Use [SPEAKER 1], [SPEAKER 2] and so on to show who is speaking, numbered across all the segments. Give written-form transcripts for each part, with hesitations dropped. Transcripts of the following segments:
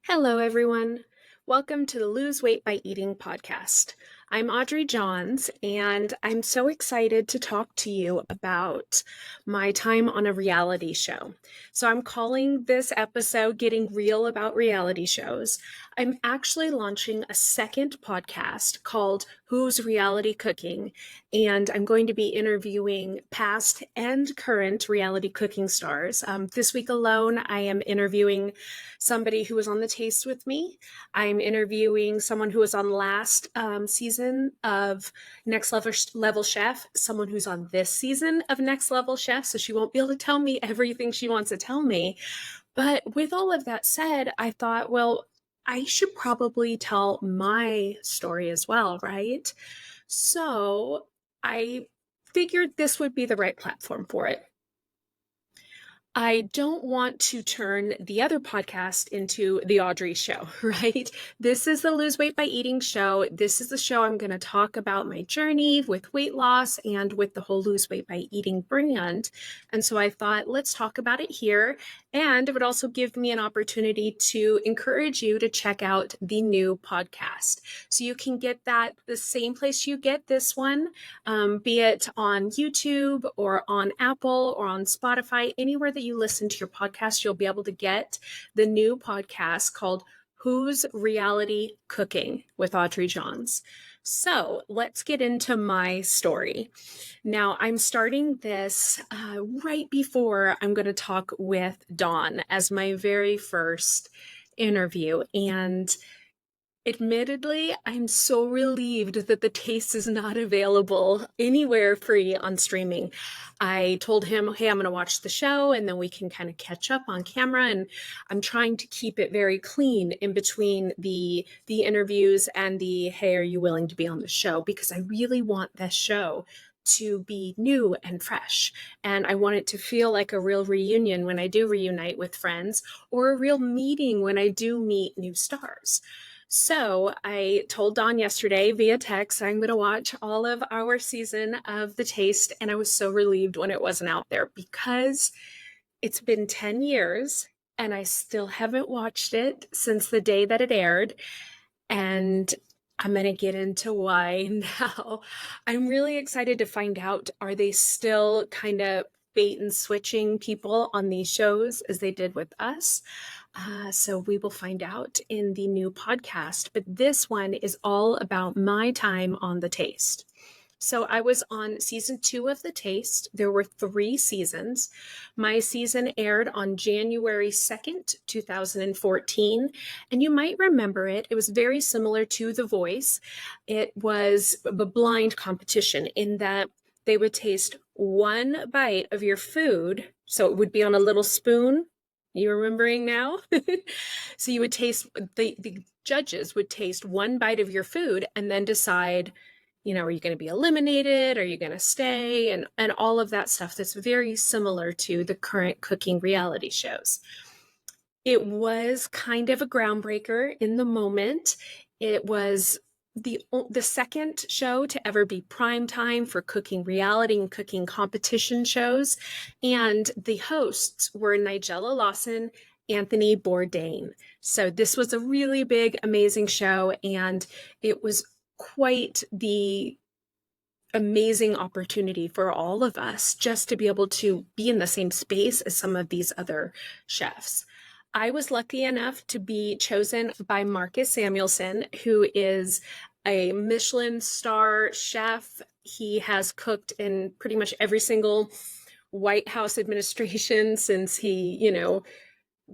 [SPEAKER 1] Hello, everyone. Welcome to the Lose Weight by Eating podcast. I'm Audrey Johns, and I'm so excited to talk to you about my time on a reality show. So, I'm calling this episode Getting Real About Reality Shows. I'm actually launching a second podcast called Who's Reality Cooking, and I'm going to be interviewing past and current reality cooking stars. This week alone, I am interviewing somebody who was on the taste with me. I'm interviewing someone who was on last season of Next Level Chef, someone who's on this season of Next Level Chef, so she won't be able to tell me everything she wants to tell me. But with all of that said, I thought, well, I should probably tell my story as well, right? So I figured this would be the right platform for it. I don't want to turn the other podcast into the Audrey show, right? This is the Lose Weight by Eating show. This is the show I'm going to talk about my journey with weight loss and with the whole Lose Weight by Eating brand. And so I thought, let's talk about it here. And it would also give me an opportunity to encourage you to check out the new podcast. So you can get that the same place you get this one, be it on YouTube or on Apple or on Spotify, anywhere that you listen to your podcast, you'll be able to get the new podcast called Who's Reality Cooking with Audrey Johns. So let's get into my story. Now, I'm starting this right before I'm going to talk with Dawn as my very first interview. And admittedly, I'm so relieved that the taste is not available anywhere free on streaming. I told him, hey, I'm going to watch the show and then we can kind of catch up on camera. And I'm trying to keep it very clean in between the interviews and the, hey, are you willing to be on the show? Because I really want this show to be new and fresh. And I want it to feel like a real reunion when I do reunite with friends, or a real meeting when I do meet new stars. So I told Dawn yesterday via text, I'm going to watch all of our season of The Taste. And I was so relieved when it wasn't out there because it's been 10 years and I still haven't watched it since the day that it aired. And I'm going to get into why now. I'm really excited to find out, are they still kind of bait and switching people on these shows as they did with us? So we will find out in the new podcast. But this one is all about my time on The Taste. So I was on season 2 of The Taste. There were 3 seasons. My season aired on January 2nd, 2014. And you might remember it. It was very similar to The Voice. It was a blind competition in that they would taste one bite of your food. So it would be on a little spoon. You remembering now? So you would taste, the judges would taste one bite of your food and then decide, are you going to be eliminated? Are you going to stay? And all of that stuff that's very similar to the current cooking reality shows. It was kind of a groundbreaker in the moment. It was the second show to ever be prime time for cooking reality and cooking competition shows. And the hosts were Nigella Lawson, Anthony Bourdain. So this was a really big, amazing show. And it was quite the amazing opportunity for all of us just to be able to be in the same space as some of these other chefs. I was lucky enough to be chosen by Marcus Samuelsson, who is a Michelin star chef. He has cooked in pretty much every single White House administration since he,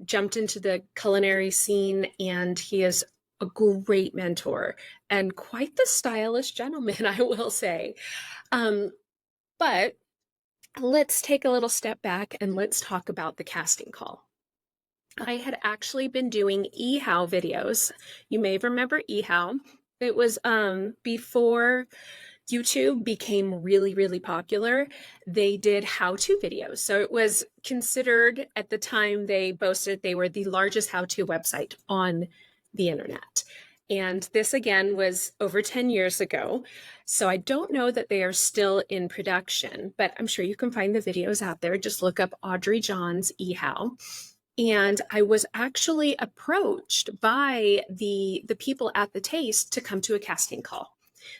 [SPEAKER 1] jumped into the culinary scene, and he is a great mentor and quite the stylish gentleman, I will say. But let's take a little step back and let's talk about the casting call. I had actually been doing eHow videos. You may remember eHow. It was before YouTube became really, really popular. They did how-to videos. So it was considered, at the time they boasted, they were the largest how-to website on the internet. And this again was over 10 years ago. So I don't know that they are still in production, but I'm sure you can find the videos out there. Just look up Audrey Johns eHow. And I was actually approached by the people at the Taste to come to a casting call.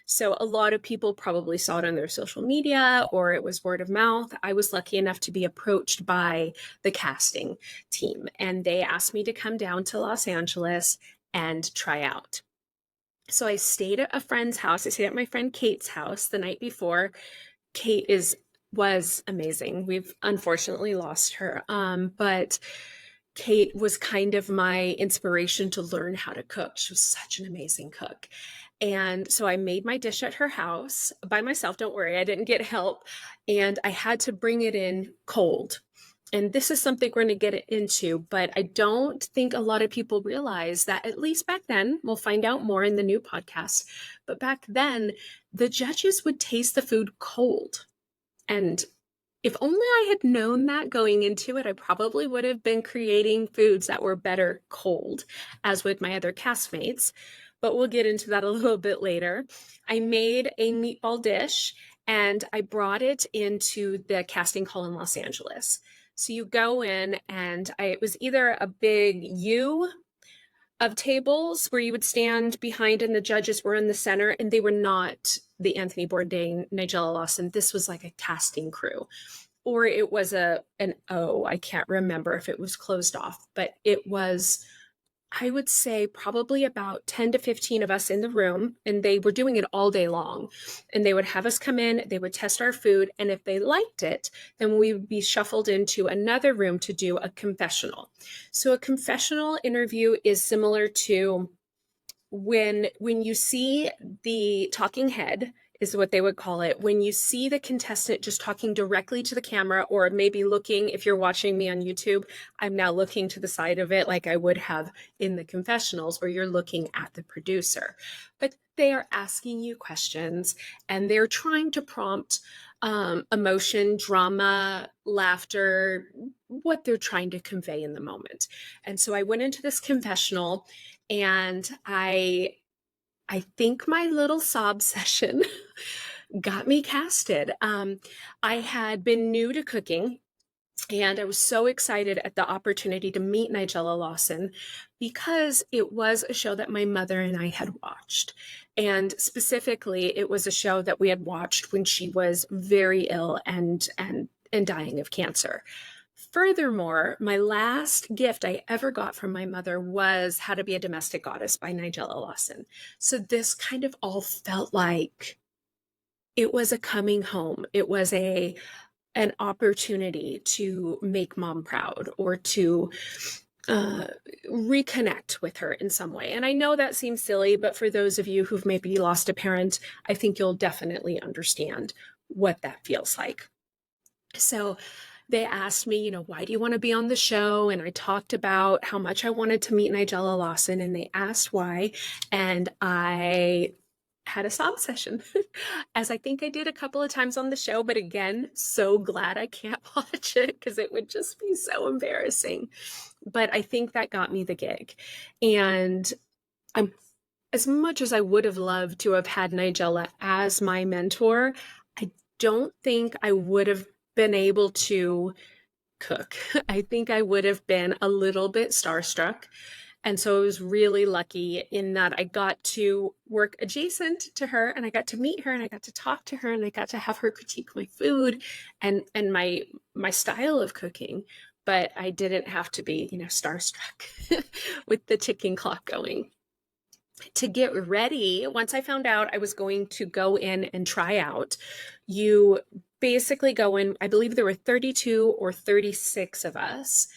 [SPEAKER 1] So a lot of people probably saw it on their social media or it was word of mouth. I was lucky enough to be approached by the casting team, and they asked me to come down to Los Angeles and try out. So I stayed at a friend's house. I stayed at my friend Kate's house the night before. Kate was amazing. We've unfortunately lost her. But Kate was kind of my inspiration to learn how to cook. She was such an amazing cook. And so I made my dish at her house by myself. Don't worry, I didn't get help. And I had to bring it in cold. And this is something we're going to get into, but I don't think a lot of people realize that, at least back then, we'll find out more in the new podcast, but back then, the judges would taste the food cold. And if only I had known that going into it, I probably would have been creating foods that were better cold, as with my other castmates. But we'll get into that a little bit later. I made a meatball dish and I brought it into the casting call in Los Angeles. So you go in and it was either a big U of tables where you would stand behind and the judges were in the center, and they were not the Anthony Bourdain, Nigella Lawson. This was like a casting crew. Or it was an O. I can't remember if it was closed off, but it was, I would say, probably about 10 to 15 of us in the room, and they were doing it all day long. And they would have us come in, they would test our food, and if they liked it, then we would be shuffled into another room to do a confessional. So a confessional interview is similar to when you see the talking head, is what they would call it. When you see the contestant just talking directly to the camera, or maybe looking, if you're watching me on YouTube, I'm now looking to the side of it like I would have in the confessionals where you're looking at the producer. But they are asking you questions and they're trying to prompt emotion, drama, laughter, what they're trying to convey in the moment. And so I went into this confessional and I think my little sob session got me casted. I had been new to cooking, and I was so excited at the opportunity to meet Nigella Lawson because it was a show that my mother and I had watched. And specifically, it was a show that we had watched when she was very ill and dying of cancer. Furthermore, my last gift I ever got from my mother was How to Be a Domestic Goddess by Nigella Lawson. So this kind of all felt like it was a coming home. It was an opportunity to make mom proud or to reconnect with her in some way. And I know that seems silly, but for those of you who've maybe lost a parent, I think you'll definitely understand what that feels like. So they asked me, why do you want to be on the show? And I talked about how much I wanted to meet Nigella Lawson, and they asked why. And I had a sob session, as I think I did a couple of times on the show. But again, so glad I can't watch it because it would just be so embarrassing. But I think that got me the gig. And as much as I would have loved to have had Nigella as my mentor, I don't think I would have been able to cook. I think I would have been a little bit starstruck. And so I was really lucky in that I got to work adjacent to her, and I got to meet her, and I got to talk to her, and I got to have her critique my food and my style of cooking. But I didn't have to be, starstruck with the ticking clock going. To get ready, once I found out I was going to go in and try out, you basically go in. I believe there were 32 or 36 of us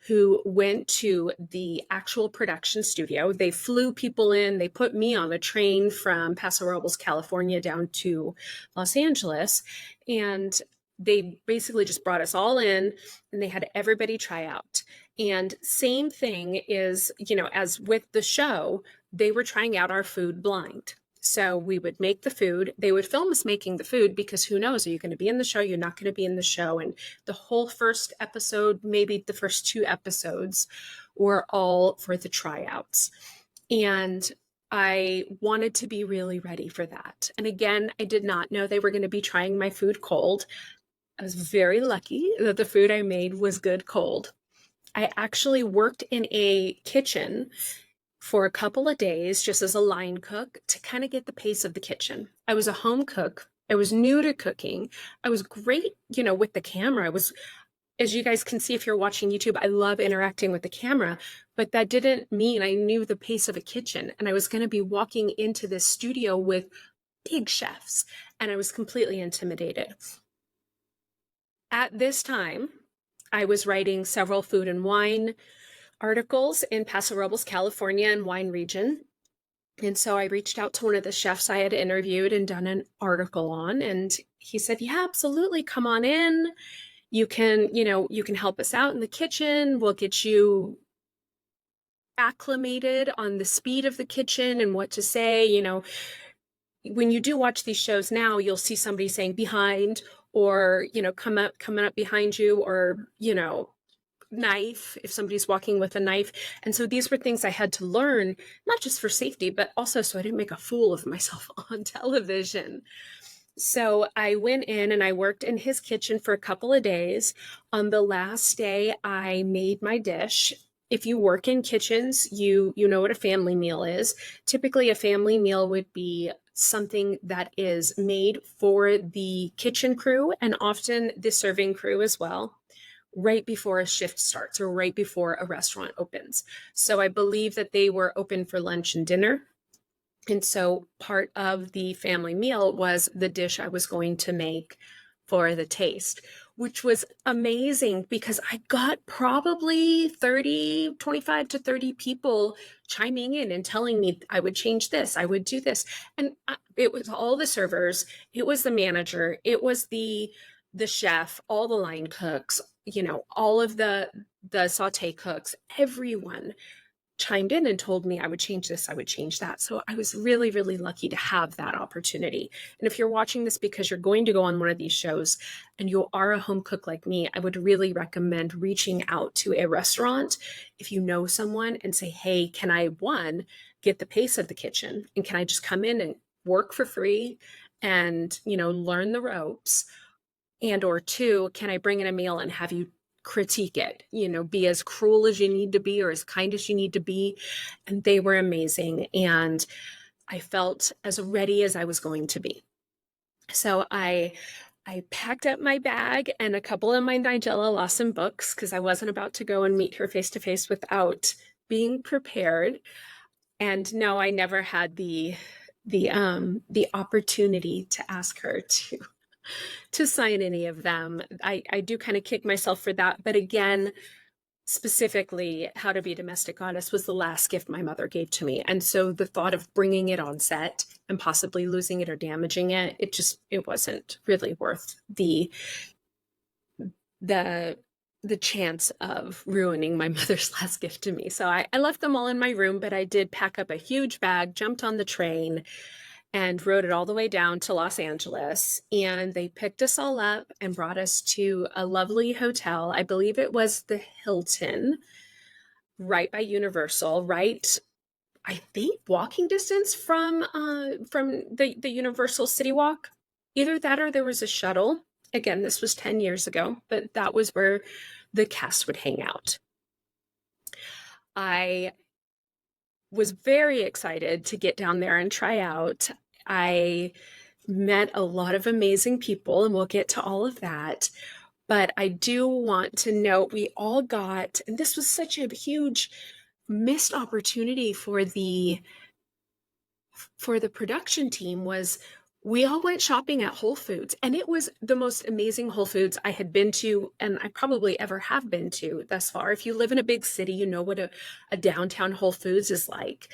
[SPEAKER 1] who went to the actual production studio. They flew people in. They put me on a train from Paso Robles, California, down to Los Angeles. And they basically just brought us all in, and they had everybody try out. And same thing is, as with the show, they were trying out our food blind. So we would make the food. They would film us making the food because who knows, are you going to be in the show? You're not going to be in the show. And the whole first episode, maybe the first 2 episodes, were all for the tryouts. And I wanted to be really ready for that. And again, I did not know they were going to be trying my food cold. I was very lucky that the food I made was good cold. I actually worked in a kitchen for a couple of days just as a line cook to kind of get the pace of the kitchen. I was a home cook. I was new to cooking. I was great, with the camera. I was, as you guys can see if you're watching YouTube, I love interacting with the camera, but that didn't mean I knew the pace of a kitchen. And I was going to be walking into this studio with big chefs, and I was completely intimidated. At this time, I was writing several food and wine articles in Paso Robles, California, and wine region. And so I reached out to one of the chefs I had interviewed and done an article on, and he said, "Yeah, absolutely, come on in. You can help us out in the kitchen. We'll get you acclimated on the speed of the kitchen and what to say. When you do watch these shows now, you'll see somebody saying behind, or, coming up behind you, or, knife if somebody's walking with a knife. And so these were things I had to learn, not just for safety, but also so I didn't make a fool of myself on television. So I went in and I worked in his kitchen for a couple of days. On the last day, I made my dish. If you work in kitchens, you know what a family meal is. Typically, a family meal would be something that is made for the kitchen crew and often the serving crew as well, right before a shift starts or right before a restaurant opens. So I believe that they were open for lunch and dinner. And so part of the family meal was the dish I was going to make for the taste, which was amazing because I got probably 25 to 30 people chiming in and telling me I would change this, I would do this. And it was all the servers, it was the manager, it was the chef, all the line cooks, all of the saute cooks, everyone chimed in and told me I would change this, I would change that. So I was really, really lucky to have that opportunity. And if you're watching this because you're going to go on one of these shows and you are a home cook like me, I would really recommend reaching out to a restaurant if you know someone and say, "Hey, can I, one, get the pace of the kitchen? And can I just come in and work for free and, learn the ropes? And or two, can I bring in a meal and have you critique it, be as cruel as you need to be or as kind as you need to be?" And they were amazing. And I felt as ready as I was going to be. So I packed up my bag and a couple of my Nigella Lawson books because I wasn't about to go and meet her face to face without being prepared. And no, I never had the opportunity to ask her to sign any of them. I do kind of kick myself for that. But again, specifically, How to Be a Domestic Goddess was the last gift my mother gave to me. And so the thought of bringing it on set and possibly losing it or damaging it, it wasn't really worth the chance of ruining my mother's last gift to me. So I left them all in my room, but I did pack up a huge bag, jumped on the train, and rode it all the way down to Los Angeles. And they picked us all up and brought us to a lovely hotel. I believe it was the Hilton, right by Universal, right, I think, walking distance from the Universal City Walk. Either that or there was a shuttle. Again, this was 10 years ago, but that was where the cast would hang out. I was very excited to get down there and try out. I met a lot of amazing people, and we'll get to all of that. But I do want to note we all got, and this was such a huge missed opportunity for the production team, was we all went shopping at Whole Foods, and it was the most amazing Whole Foods I had been to, and I probably ever have been to thus far. If you live in a big city, you know what a downtown Whole Foods is like.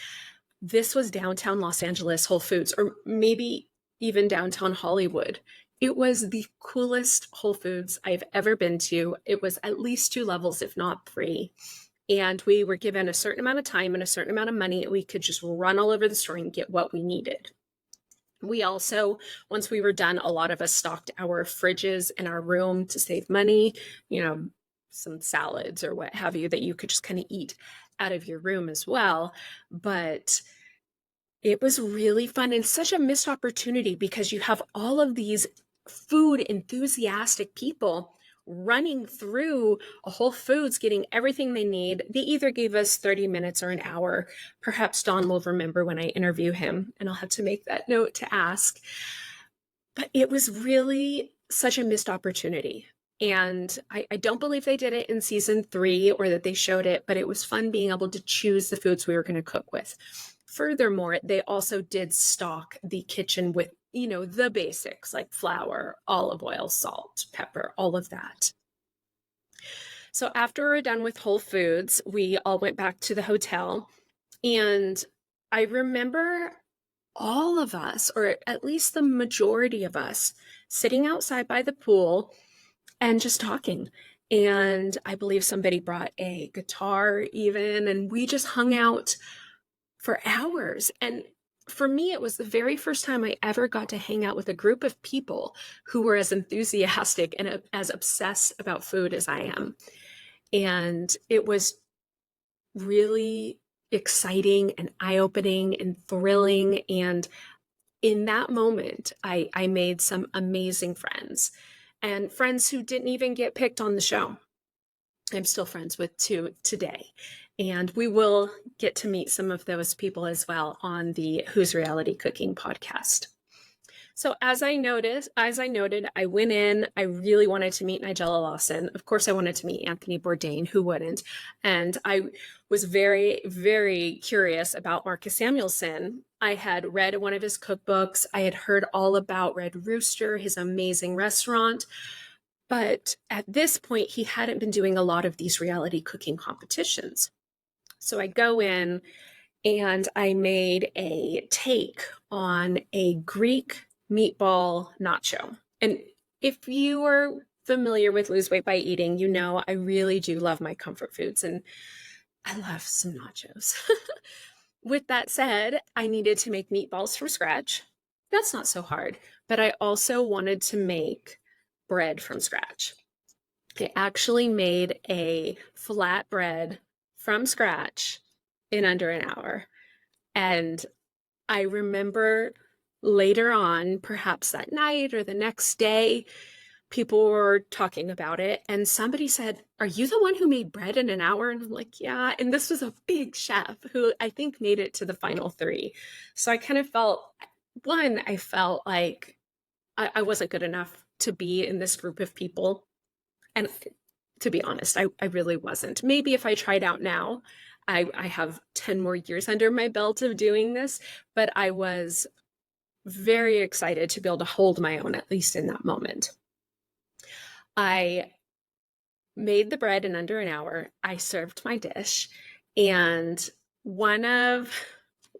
[SPEAKER 1] This was downtown Los Angeles Whole Foods, or maybe even downtown Hollywood. It was the coolest Whole Foods I've ever been to. It was at least 2 levels, if not 3. And we were given a certain amount of time and a certain amount of money. We could just run all over the store and get what we needed. We also, once we were done, a lot of us stocked our fridges in our room to save money, some salads or what have you that you could just kind of eat out of your room as well. But it was really fun and such a missed opportunity because you have all of these food enthusiastic people running through a Whole Foods, getting everything they need. They either gave us 30 minutes or an hour. Perhaps Don will remember when I interview him, and I'll have to make that note to ask. But it was really such a missed opportunity. And I don't believe they did it in season 3 or that they showed it, but it was fun being able to choose the foods we were going to cook with. Furthermore, they also did stock the kitchen with, the basics like flour, olive oil, salt, pepper, all of that. So after we were done with Whole Foods, we all went back to the hotel. And I remember all of us, or at least the majority of us, sitting outside by the pool and just talking. And I believe somebody brought a guitar even, and we just hung out for hours. And for me, it was the very first time I ever got to hang out with a group of people who were as enthusiastic and as obsessed about food as I am. And it was really exciting and eye-opening and thrilling. And in that moment, I made some amazing friends, and friends who didn't even get picked on the show. I'm still friends with two today. And we will get to meet some of those people as well on the Who's Reality Cooking podcast. So as I noted, I went in, I really wanted to meet Nigella Lawson. Of course, I wanted to meet Anthony Bourdain, who wouldn't? And I was very, very curious about Marcus Samuelsson. I had read one of his cookbooks. I had heard all about Red Rooster, his amazing restaurant. But at this point, he hadn't been doing a lot of these reality cooking competitions. So I go in and I made a take on a Greek meatball nacho. And if you are familiar with Lose Weight by Eating, you know I really do love my comfort foods, and I love some nachos. With that said, I needed to make meatballs from scratch. That's not so hard, but I also wanted to make bread from scratch. I actually made a flat bread from scratch in under an hour. And I remember later on, perhaps that night or the next day, people were talking about it, and somebody said, "Are you the one who made bread in an hour?" And I'm like, "Yeah." And this was a big chef who I think made it to the final 3. So I kind of felt, I felt like I wasn't good enough to be in this group of people. And to be honest, I really wasn't. Maybe if I tried out now, I have 10 more years under my belt of doing this, but I was very excited to be able to hold my own, at least in that moment. I made the bread in under an hour. I served my dish, and one of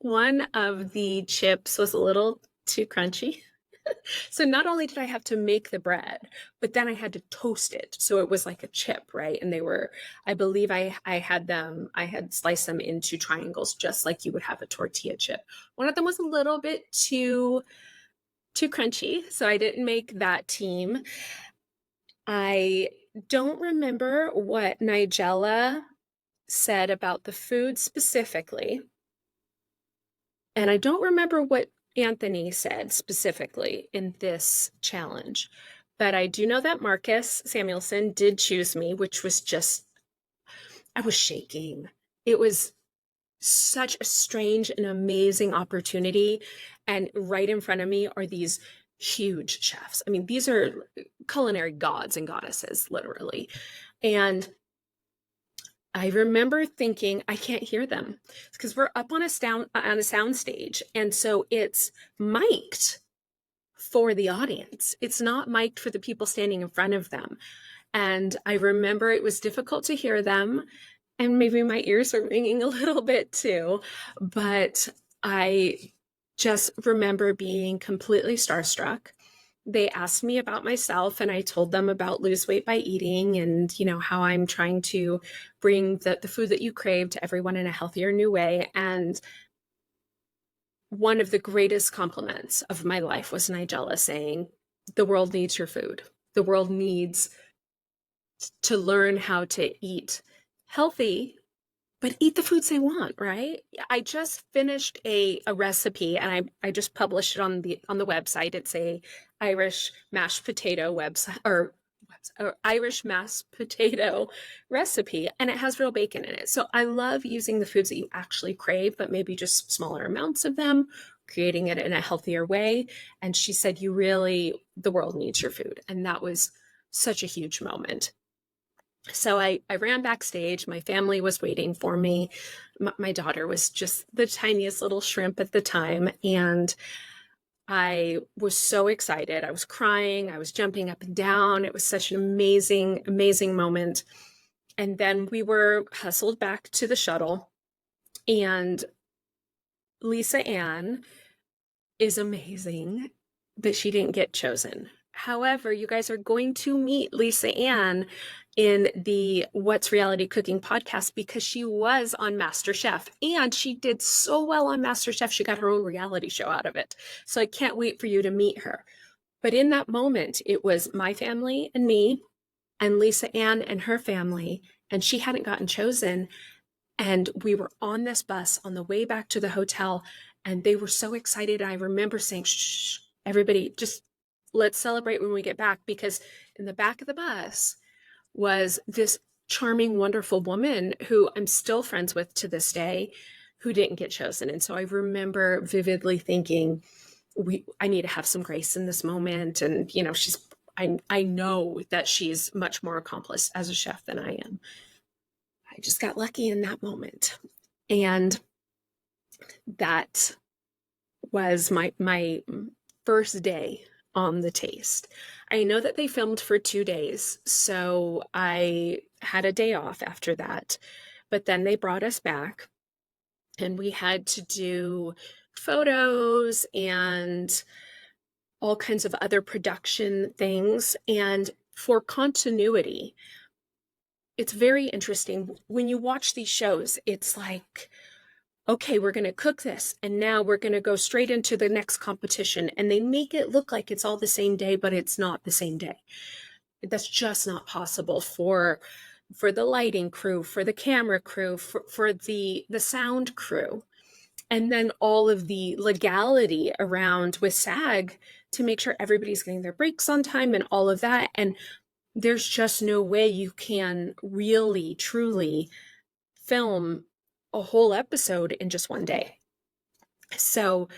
[SPEAKER 1] the chips was a little too crunchy. So not only did I have to make the bread, but then I had to toast it. So it was like a chip, right? And they were, I believe I had sliced them into triangles, just like you would have a tortilla chip. One of them was a little bit too crunchy, so I didn't make that team. I don't remember what Nigella said about the food specifically. And I don't remember what Anthony said specifically in this challenge, but I do know that Marcus Samuelsson did choose me, which was just, I was shaking. It was such a strange and amazing opportunity. And right in front of me are these huge chefs. I mean, these are culinary gods and goddesses, literally. And I remember thinking, I can't hear them because we're up on a sound stage. And so it's mic'd for the audience. It's not mic'd for the people standing in front of them. And I remember it was difficult to hear them, and maybe my ears were ringing a little bit too. But I just remember being completely starstruck. They asked me about myself, and I told them about Lose Weight by Eating and, how I'm trying to bring the food that you crave to everyone in a healthier, new way. And one of the greatest compliments of my life was Nigella saying, "The world needs your food. The world needs to learn how to eat healthy, but eat the foods they want," right? I just finished a recipe, and I just published it on the website. It's a Irish mashed potato Irish mashed potato recipe, and it has real bacon in it. So I love using the foods that you actually crave, but maybe just smaller amounts of them, creating it in a healthier way. And she said, the world needs your food. And that was such a huge moment. So I ran backstage. My family was waiting for me. My daughter was just the tiniest little shrimp at the time. And I was so excited. I was crying. I was jumping up and down. It was such an amazing, amazing moment. And then we were hustled back to the shuttle. And Lisa Ann is amazing, but she didn't get chosen. However, you guys are going to meet Lisa Ann in the What's Reality Cooking podcast because she was on MasterChef and she did so well on MasterChef. She got her own reality show out of it. So I can't wait for you to meet her. But in that moment, it was my family and me and Lisa Ann and her family, and she hadn't gotten chosen. And we were on this bus on the way back to the hotel, and they were so excited. I remember saying, shh, everybody, just let's celebrate when we get back, because in the back of the bus was this charming, wonderful woman who I'm still friends with to this day, who didn't get chosen. And so I remember vividly thinking, I need to have some grace in this moment. And, I know that she's much more accomplished as a chef than I am. I just got lucky in that moment. And that was my first day on the taste. I know that they filmed for 2 days, so I had a day off after that. But then they brought us back and we had to do photos and all kinds of other production things. And for continuity, it's very interesting. When you watch these shows, it's like, okay, we're going to cook this, and now we're going to go straight into the next competition. And they make it look like it's all the same day, but it's not the same day. That's just not possible for the lighting crew, for the camera crew, for the sound crew. And then all of the legality around with SAG to make sure everybody's getting their breaks on time and all of that. And there's just no way you can really, truly film a whole episode in just one day. So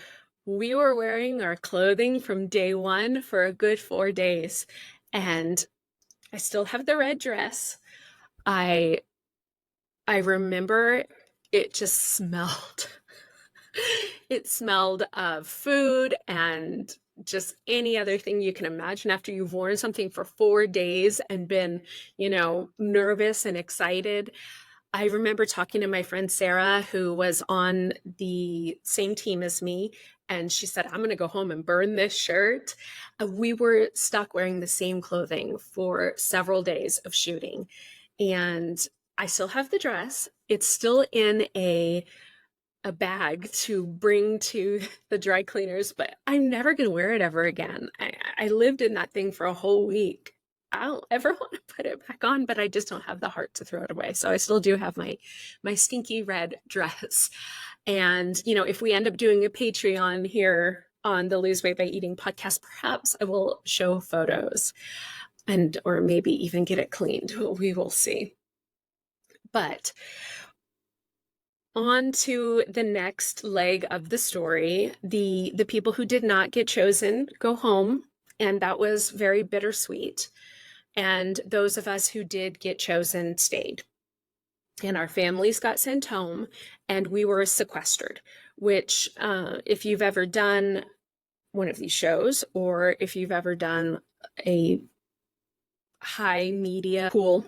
[SPEAKER 1] we were wearing our clothing from day one for a good 4 days. And I still have the red dress. I remember it just smelled. It smelled of food and just any other thing you can imagine after you've worn something for 4 days and been, nervous and excited. I remember talking to my friend Sarah, who was on the same team as me, and she said, I'm going to go home and burn this shirt. We were stuck wearing the same clothing for several days of shooting. And I still have the dress. It's still in a bag to bring to the dry cleaners, but I'm never going to wear it ever again. I lived in that thing for a whole week. I don't ever want to put it back on, but I just don't have the heart to throw it away. So I still do have my stinky red dress. And, if we end up doing a Patreon here on the Lose Weight by Eating podcast, perhaps I will show photos or maybe even get it cleaned. We will see. But on to the next leg of the story. The people who did not get chosen go home, and that was very bittersweet. And those of us who did get chosen stayed. And our families got sent home, and we were sequestered, which if you've ever done one of these shows, or if you've ever done a high media pool,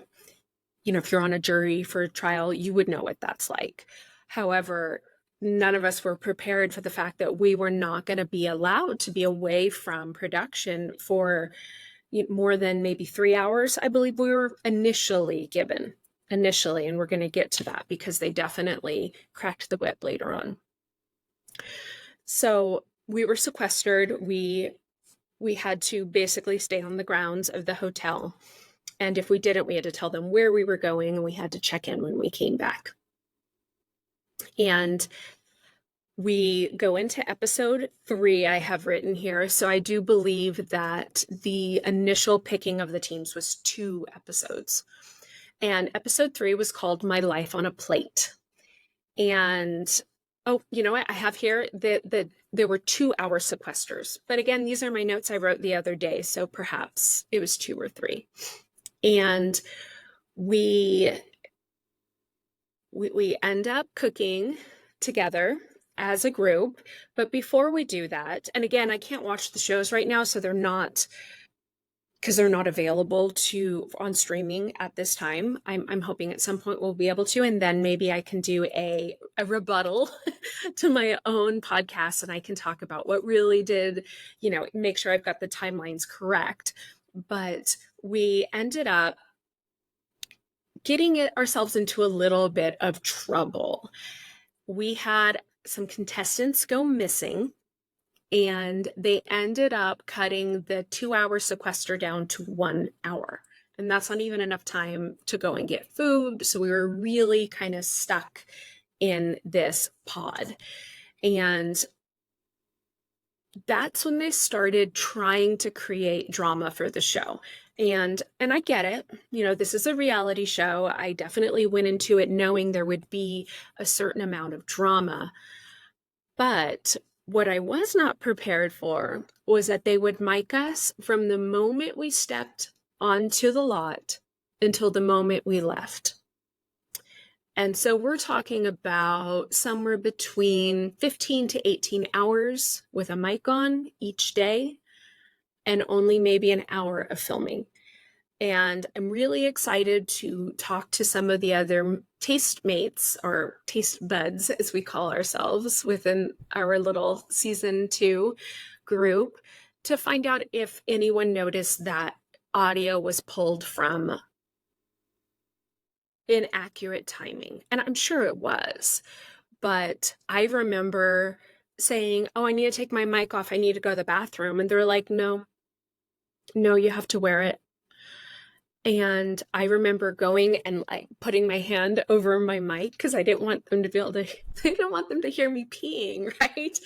[SPEAKER 1] if you're on a jury for a trial, you would know what that's like. However, none of us were prepared for the fact that we were not going to be allowed to be away from production for more than maybe 3 hours. I believe we were initially given, and we're going to get to that because they definitely cracked the whip later on. So we were sequestered. We had to basically stay on the grounds of the hotel. And if we didn't, we had to tell them where we were going, and we had to check in when we came back. And We go into episode 3, I have written here. So I do believe that the initial picking of the teams was 2 episodes. And episode 3 was called My Life on a Plate. And oh, you know what? I have here that there were 2-hour sequesters. But again, these are my notes I wrote the other day. So perhaps it was 2 or 3. And we end up cooking together as a group. But before we do that, and again, I can't watch the shows right now, so they're not, because they're not available on streaming at this time. I'm hoping at some point we'll be able to, and then maybe I can do a rebuttal to my own podcast, and I can talk about what really did, make sure I've got the timelines correct. But we ended up getting ourselves into a little bit of trouble. We had some contestants go missing, and they ended up cutting the 2-hour sequester down to 1 hour. And that's not even enough time to go and get food. So we were really kind of stuck in this pod. And that's when they started trying to create drama for the show. And I get it. This is a reality show. I definitely went into it knowing there would be a certain amount of drama. But what I was not prepared for was that they would mic us from the moment we stepped onto the lot until the moment we left. And so we're talking about somewhere between 15 to 18 hours with a mic on each day, and only maybe an hour of filming. And I'm really excited to talk to some of the other taste mates, or taste buds, as we call ourselves within our little season 2 group, to find out if anyone noticed that audio was pulled from inaccurate timing. And I'm sure it was, but I remember saying, "Oh, I need to take my mic off. I need to go to the bathroom." And they're like, no, you have to wear it. And I remember going and putting my hand over my mic because I didn't want them to I didn't want them to hear me peeing, right?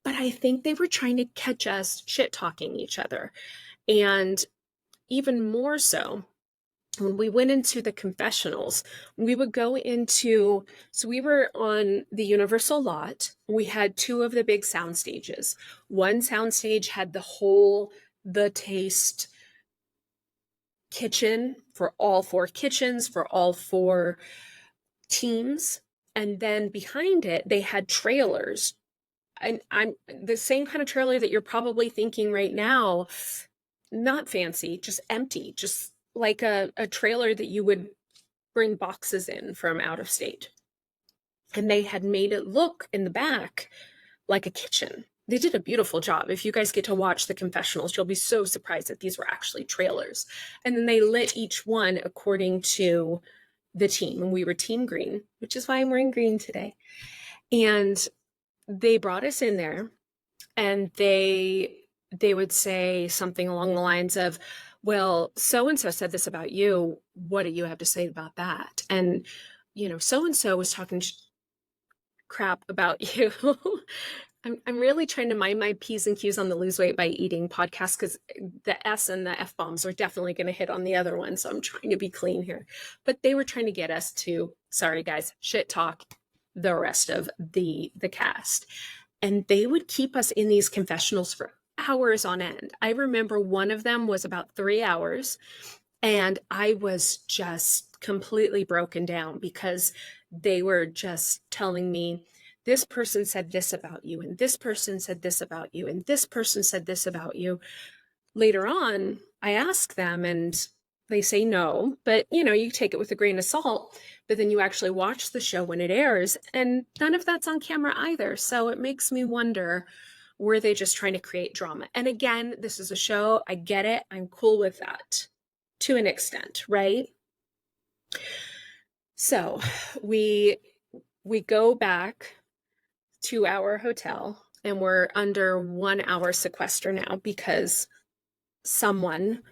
[SPEAKER 1] But I think they were trying to catch us shit talking each other. And even more so, when we went into the confessionals, we would go into, so we were on the Universal lot. We had 2 of the big sound stages. One sound stage had the taste kitchen for all 4 kitchens, for all 4 teams. And then behind it, they had trailers. And I'm the same kind of trailer that you're probably thinking right now, not fancy, just empty, just like a trailer that you would bring boxes in from out of state. And they had made it look in the back like a kitchen. They did a beautiful job. If you guys get to watch the confessionals, you'll be so surprised that these were actually trailers. And then they lit each one according to the team. And we were team green, which is why I'm wearing green today. And they brought us in there, and they would say something along the lines of, "Well, so-and-so said this about you. What do you have to say about that?" And, so-and-so was talking crap about you. I'm really trying to mind my P's and Q's on the Lose Weight by Eating podcast, because the S and the F bombs are definitely going to hit on the other one. So I'm trying to be clean here. But they were trying to get us to, sorry guys, shit talk the rest of the cast. And they would keep us in these confessionals for hours on end. I remember one of them was about 3 hours, and I was just completely broken down because they were just telling me, this person said this about you, and this person said this about you, and this person said this about you. Later on, I ask them and they say no, but you take it with a grain of salt. But then you actually watch the show when it airs, and none of that's on camera either. So it makes me wonder, were they just trying to create drama? And again, this is a show. I get it. I'm cool with that to an extent, right? So we go back to our hotel, and we're under 1 hour sequester now because someone,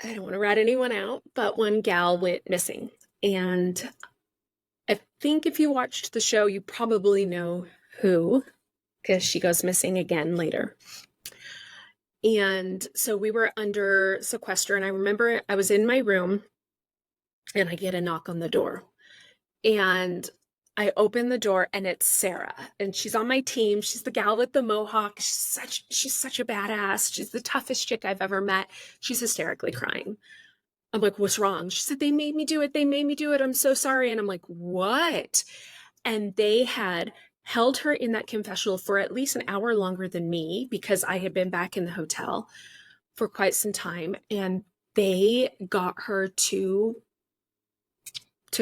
[SPEAKER 1] I don't want to rat anyone out, but one gal went missing. And I think if you watched the show, you probably know who, because she goes missing again later. And so we were under sequester, and I remember I was in my room and I get a knock on the door. And I open the door and it's Sarah, and she's on my team. She's the gal with the mohawk. She's such a badass. She's the toughest chick I've ever met. She's hysterically crying. I'm like, what's wrong? She said, they made me do it. They made me do it. I'm so sorry. And I'm like, what? And they had held her in that confessional for at least an hour longer than me, because I had been back in the hotel for quite some time. And they got her to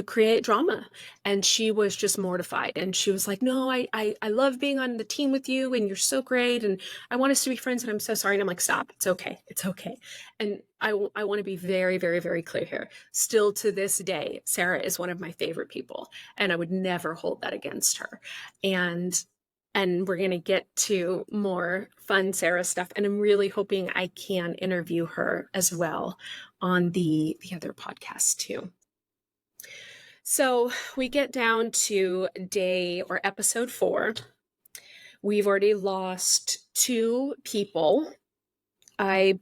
[SPEAKER 1] create drama, and she was just mortified, and she was like, no, I love being on the team with you, and you're so great, and I want us to be friends, and I'm so sorry. And I'm like, stop, it's okay, it's okay. And I want to be very, very, very clear here. Still to this day, Sarah is one of my favorite people, and I would never hold that against her. And we're going to get to more fun Sarah stuff, and I'm really hoping I can interview her as well on the other podcast too. So we get down to episode 4. We've already lost 2 people. I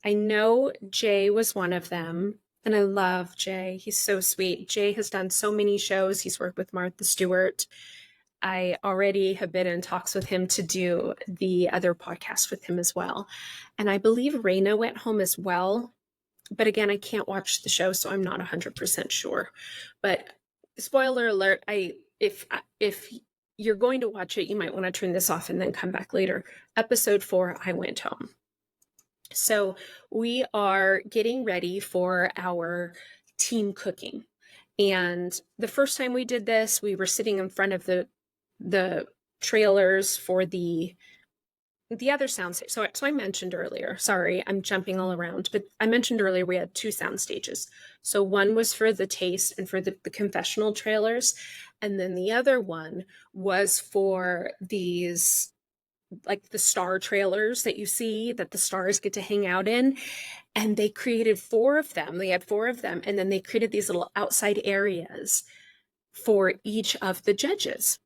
[SPEAKER 1] know Jay was one of them, and I love Jay. He's so sweet. Jay has done so many shows. He's worked with Martha Stewart. I already have been in talks with him to do the other podcast with him as well. And I believe Raina went home as well. But again, I can't watch the show, so I'm not 100% sure. But spoiler alert, if you're going to watch it, you might want to turn this off and then come back later. Episode 4, I went home. So we are getting ready for our team cooking. And the first time we did this, we were sitting in front of the trailers for the other sound stage. So I mentioned earlier, sorry, I'm jumping all around, but I mentioned earlier we had 2 sound stages. So one was for the taste and for the confessional trailers. And then the other one was for these, like the star trailers that you see that the stars get to hang out in. And they created 4 of them. They had 4 of them. And then they created these little outside areas for each of the judges.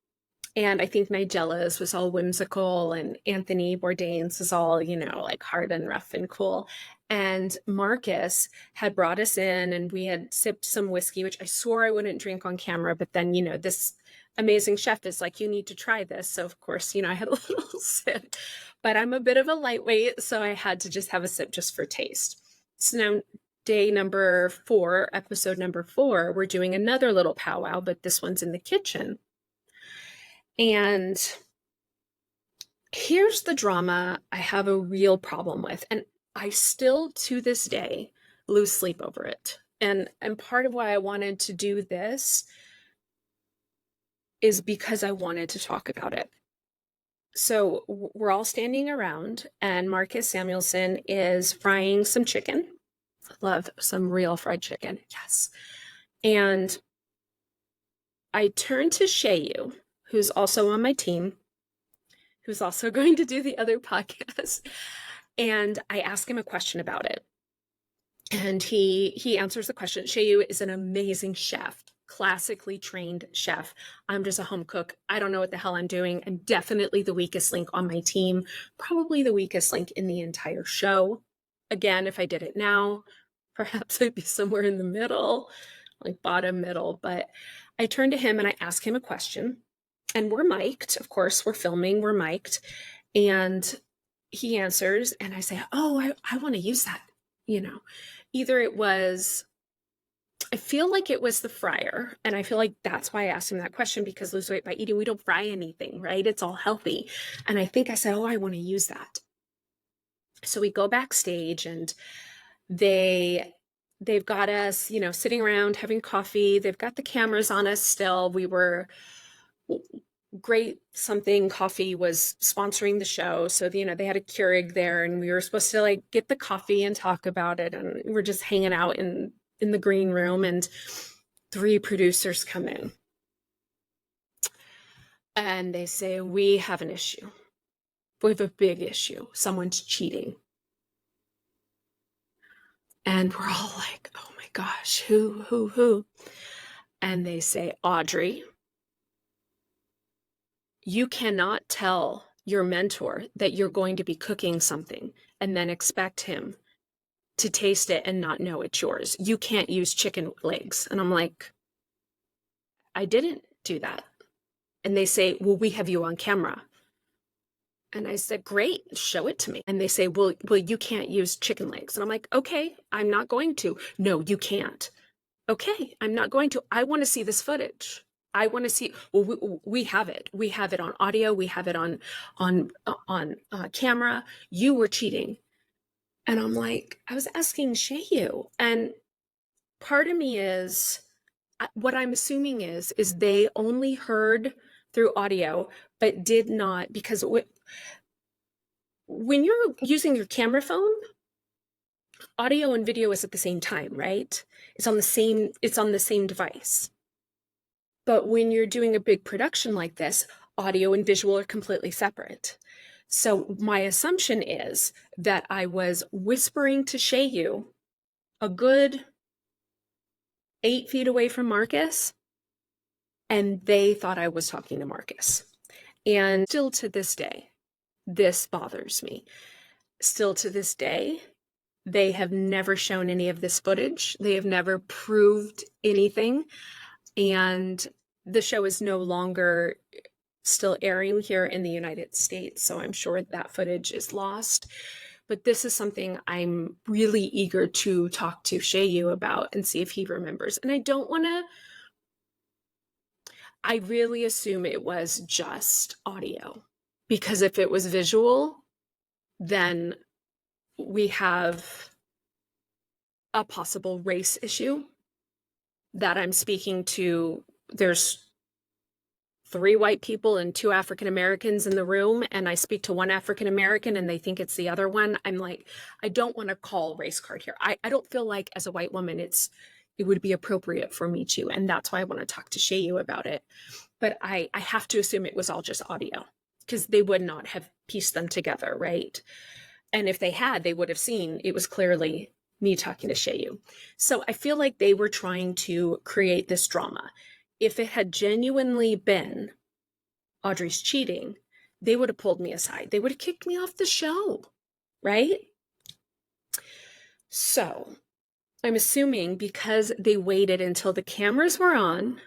[SPEAKER 1] And I think Nigella's was all whimsical, and Anthony Bourdain's was all, like hard and rough and cool. And Marcus had brought us in, and we had sipped some whiskey, which I swore I wouldn't drink on camera. But then, this amazing chef is like, you need to try this. So of course, I had a little sip, but I'm a bit of a lightweight, so I had to just have a sip just for taste. So now day number 4, episode number 4, we're doing another little powwow, but this one's in the kitchen. And here's the drama I have a real problem with. And I still, to this day, lose sleep over it. And part of why I wanted to do this is because I wanted to talk about it. So we're all standing around, and Marcus Samuelson is frying some chicken. I love some real fried chicken. Yes. And I turn to Shayu, who's also on my team, who's also going to do the other podcast. And I ask him a question about it. And he answers the question. Shayu is an amazing chef, classically trained chef. I'm just a home cook. I don't know what the hell I'm doing. I'm definitely the weakest link on my team, probably the weakest link in the entire show. Again, if I did it now, perhaps I'd be somewhere in the middle, like bottom middle. But I turn to him and I ask him a question. And we're mic'd, of course, we're filming, we're mic'd. And he answers, and I say, oh, I want to use that. Either it was, I feel like it was the fryer. And I feel like that's why I asked him that question, because lose weight by eating, we don't fry anything, right? It's all healthy. And I think I said, oh, I want to use that. So we go backstage, and they've got us, sitting around having coffee. They've got the cameras on us still. We were Great Something Coffee was sponsoring the show. So, they had a Keurig there, and we were supposed to get the coffee and talk about it. And we're just hanging out in the green room, and 3 producers come in. And they say, we have an issue. We have a big issue. Someone's cheating. And we're all like, oh my gosh, who? And they say, Audrey. You cannot tell your mentor that you're going to be cooking something and then expect him to taste it and not know it's yours. You can't use chicken legs. And I'm like, I didn't do that. And they say, well, we have you on camera. And I said, great, show it to me. And they say, well, you can't use chicken legs. And I'm like, okay, I'm not going to. No, you can't. Okay, I'm not going to. I want to see this footage. I want to see. Well, we have it. We have it on audio. We have it on camera. You were cheating. And I'm like, I was asking Shayu, and part of me is what I'm assuming is they only heard through audio, but did not, because when you're using your camera phone, audio and video is at the same time, right? It's on the same device. But when you're doing a big production like this, audio and visual are completely separate. So my assumption is that I was whispering to Shayu a good 8 feet away from Marcus, and they thought I was talking to Marcus. And still to this day, this bothers me. Still to this day, they have never shown any of this footage. They have never proved anything. And the show is no longer still airing here in the United States, so I'm sure that footage is lost. But this is something I'm really eager to talk to Shayu about and see if he remembers. And I really assume it was just audio, because if it was visual, then we have a possible race issue that I'm speaking to. There's 3 white people and 2 African Americans in the room, and I speak to 1 African American and they think it's the other one. I'm like, I don't want to call race card here. I don't feel like as a white woman it would be appropriate for me to, and that's why I want to talk to Shayu about it. But I have to assume it was all just audio, because they would not have pieced them together, right? And if they had, they would have seen it was clearly me talking to Shayu. So I feel like they were trying to create this drama. If it had genuinely been Audrey's cheating, they would have pulled me aside. They would have kicked me off the show, right? So I'm assuming because they waited until the cameras were on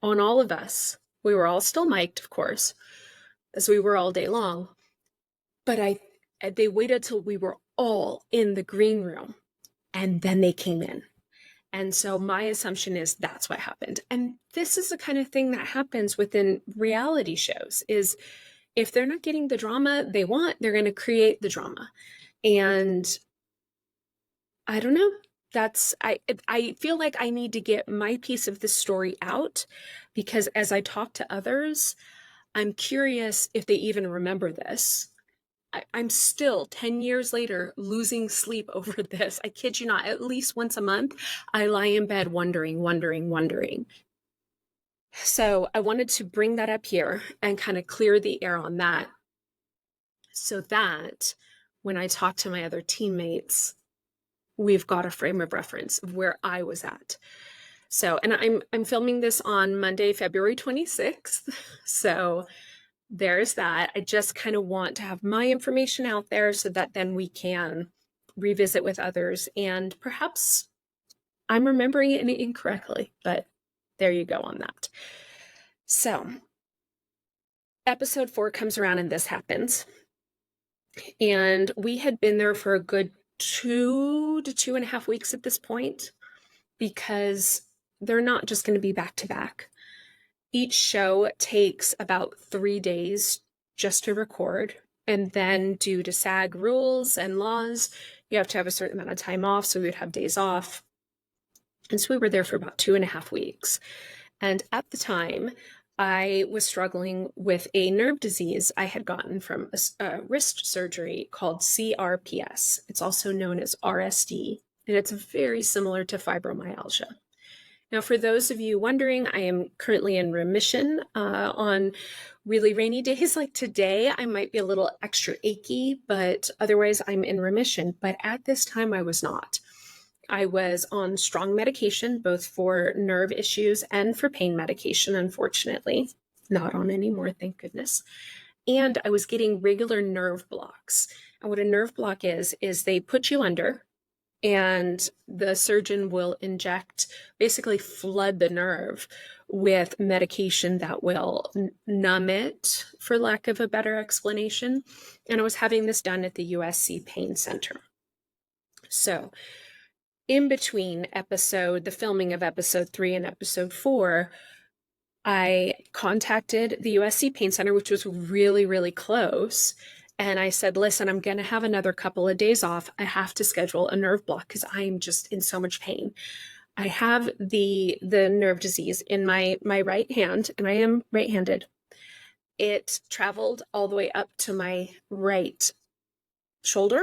[SPEAKER 1] all of us, we were all still mic'd, of course, as we were all day long, but they waited till we were all in the green room, and then they came in. And so my assumption is that's what happened. And this is the kind of thing that happens within reality shows, is if they're not getting the drama they want, they're going to create the drama. And I don't know. I feel like I need to get my piece of this story out, because as I talk to others, I'm curious if they even remember this. I'm still 10 years later losing sleep over this. I kid you not, at least once a month, I lie in bed wondering. So I wanted to bring that up here and kind of clear the air on that, so that when I talk to my other teammates, we've got a frame of reference of where I was at. So, and I'm filming this on Monday, February 26th. So there's that. I just kind of want to have my information out there so that then we can revisit with others. And perhaps I'm remembering it incorrectly, but there you go on that. So episode 4 comes around and this happens. And we had been there for a good 2 to 2.5 weeks at this point, because they're not just going to be back to back. Each show takes about 3 days just to record. And then due to SAG rules and laws, you have to have a certain amount of time off. So we would have days off. And so we were there for about 2.5 weeks. And at the time, I was struggling with a nerve disease I had gotten from a wrist surgery called CRPS. It's also known as RSD, and it's very similar to fibromyalgia. Now, for those of you wondering, I am currently in remission. On really rainy days like today, I might be a little extra achy, but otherwise I'm in remission. But at this time, I was not. I was on strong medication, both for nerve issues and for pain medication, unfortunately. not on anymore, thank goodness. And I was getting regular nerve blocks. And what a nerve block is they put you under, and the surgeon will inject, basically flood the nerve with medication that will numb it, for lack of a better explanation. And I was having this done at the USC Pain Center. So in between the filming of episode 3 and episode 4, I contacted the USC Pain Center, which was really, really close. And I said, listen, I'm going to have another couple of days off. I have to schedule a nerve block because I'm just in so much pain. I have the nerve disease in my right hand, and I am right-handed. It traveled all the way up to my right shoulder.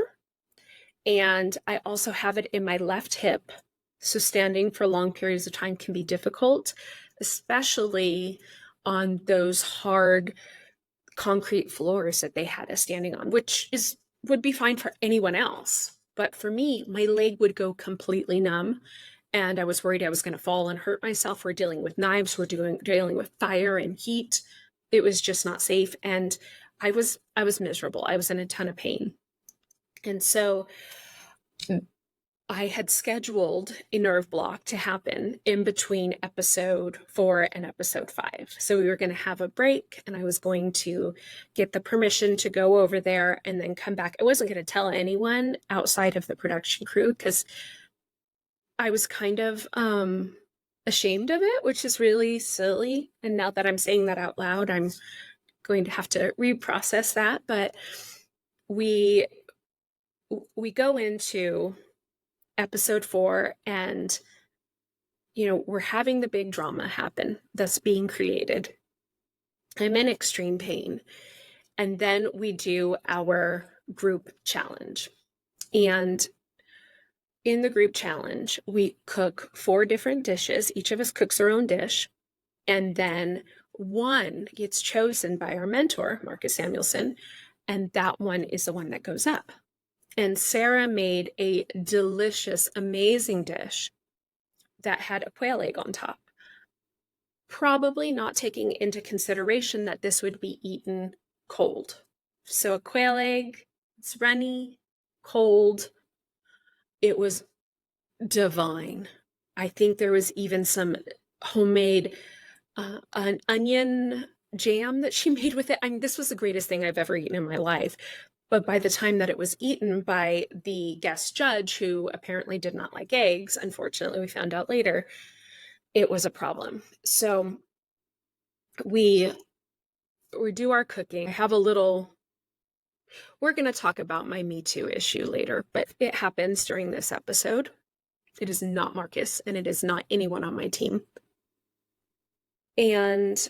[SPEAKER 1] And I also have it in my left hip. So standing for long periods of time can be difficult, especially on those hard concrete floors that they had us standing on, which would be fine for anyone else. But for me, my leg would go completely numb, and I was worried I was going to fall and hurt myself. We're dealing with knives, we're dealing with fire and heat. It was just not safe, and I was miserable. I was in a ton of pain. And so I had scheduled a nerve block to happen in between episode 4 and episode 5. So we were going to have a break, and I was going to get the permission to go over there and then come back. I wasn't going to tell anyone outside of the production crew because I was kind of ashamed of it, which is really silly. And now that I'm saying that out loud, I'm going to have to reprocess that. But we go into episode 4, and we're having the big drama happen that's being created. I'm in extreme pain, and then we do our group challenge. And in the group challenge, we cook 4 different dishes. Each of us cooks our own dish, and then one gets chosen by our mentor, Marcus Samuelson, and that one is the one that goes up. And Sarah made a delicious, amazing dish that had a quail egg on top, probably not taking into consideration that this would be eaten cold. So a quail egg, it's runny, cold. It was divine. I think there was even some homemade an onion jam that she made with it. I mean, this was the greatest thing I've ever eaten in my life. But by the time that it was eaten by the guest judge, who apparently did not like eggs, unfortunately, we found out later, it was a problem. So we do our cooking. I have we're going to talk about my Me Too issue later, but it happens during this episode. It is not Marcus, and it is not anyone on my team. And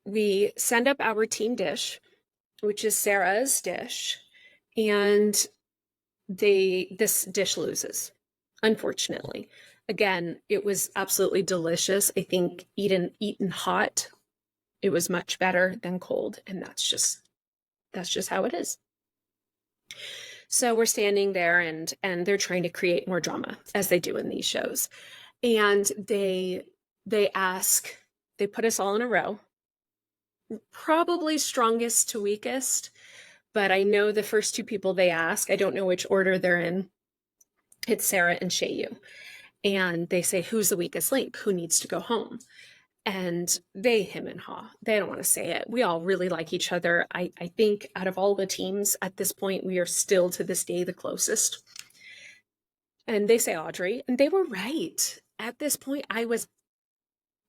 [SPEAKER 1] we send up our team dish, which is Sarah's dish, and this dish loses, unfortunately. Again, it was absolutely delicious. I think eaten hot, it was much better than cold, and that's just how it is. So we're standing there, and they're trying to create more drama, as they do in these shows. And they put us all in a row, probably strongest to weakest, but I know the first 2 people they ask, I don't know which order they're in. It's Sarah and Shayu. And they say, who's the weakest link? Who needs to go home? And they hem and haw. They don't want to say it. We all really like each other. I think out of all the teams at this point, we are still to this day the closest. And they say Audrey, and they were right. At this point, I was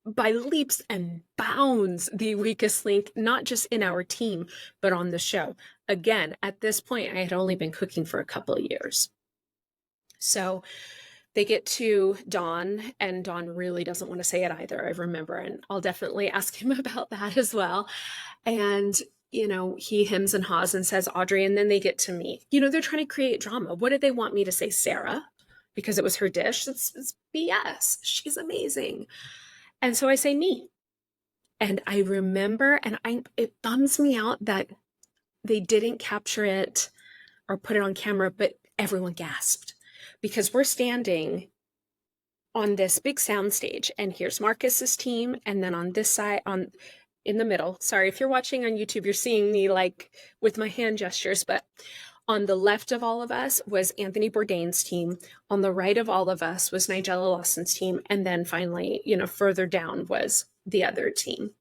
[SPEAKER 1] by leaps and bounds the weakest link, not just in our team, but on the show. Again, at this point, I had only been cooking for a couple of years. So they get to Don, and Don really doesn't want to say it either, I remember, and I'll definitely ask him about that as well. And, he hems and haws and says Audrey, and then they get to me. They're trying to create drama. What did they want me to say? Sarah? Because it was her dish? It's BS. She's amazing. And so I say me. And I remember, and it bums me out that they didn't capture it or put it on camera, but everyone gasped. Because we're standing on this big sound stage, and here's Marcus's team, and then on this side, in the middle. Sorry, if you're watching on YouTube, you're seeing me like with my hand gestures, but on the left of all of us was Anthony Bourdain's team. On the right of all of us was Nigella Lawson's team. And then finally, further down was the other team.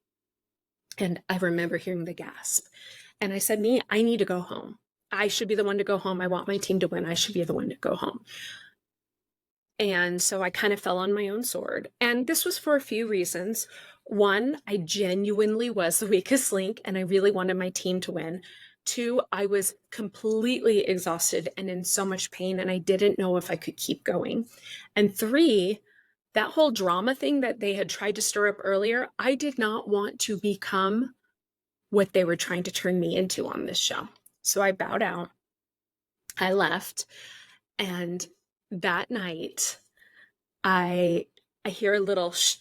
[SPEAKER 1] And I remember hearing the gasp. And I said, I need to go home. I should be the one to go home. I want my team to win. I should be the one to go home. And so I kind of fell on my own sword. And this was for a few reasons. One, I genuinely was the weakest link and I really wanted my team to win. Two, I was completely exhausted and in so much pain and I didn't know if I could keep going. And three, that whole drama thing that they had tried to stir up earlier, I did not want to become what they were trying to turn me into on this show. So I bowed out. I left. And that night, I hear a little shh,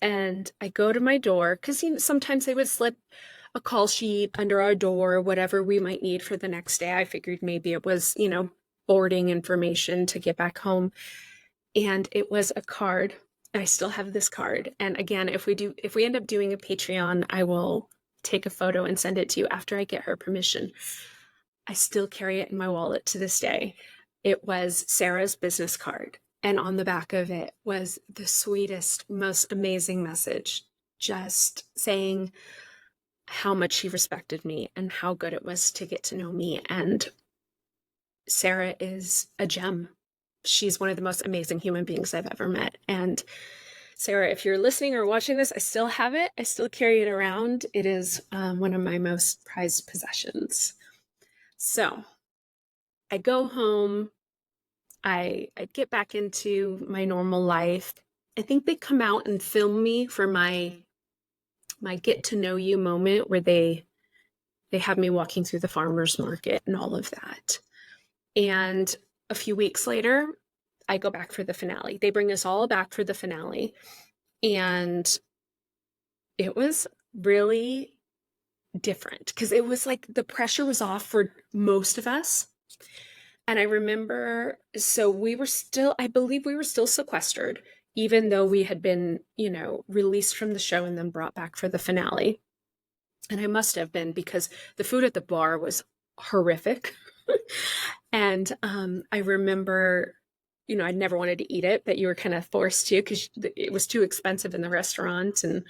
[SPEAKER 1] and I go to my door because sometimes they would slip a call sheet under our door, whatever we might need for the next day. I figured maybe it was, boarding information to get back home. And it was a card. I still have this card. And again, if we end up doing a Patreon, I will take a photo and send it to you after I get her permission. I still carry it in my wallet to this day. It was Sarah's business card. And on the back of it was the sweetest, most amazing message, just saying how much she respected me and how good it was to get to know me. And Sarah is a gem. She's one of the most amazing human beings I've ever met. And Sarah, if you're listening or watching this, I still have it. I still carry it around. It is one of my most prized possessions. So I go home. I get back into my normal life. I think they come out and film me for my get to know you moment where they have me walking through the farmer's market and all of that. And a few weeks later, I go back for the finale. They bring us all back for the finale. And it was really different because it was like the pressure was off for most of us. And I remember, so I believe we were still sequestered, even though we had been, released from the show and then brought back for the finale. And I must have been because the food at the bar was horrific. And I remember, I never wanted to eat it, but you were kind of forced to because it was too expensive in the restaurant. And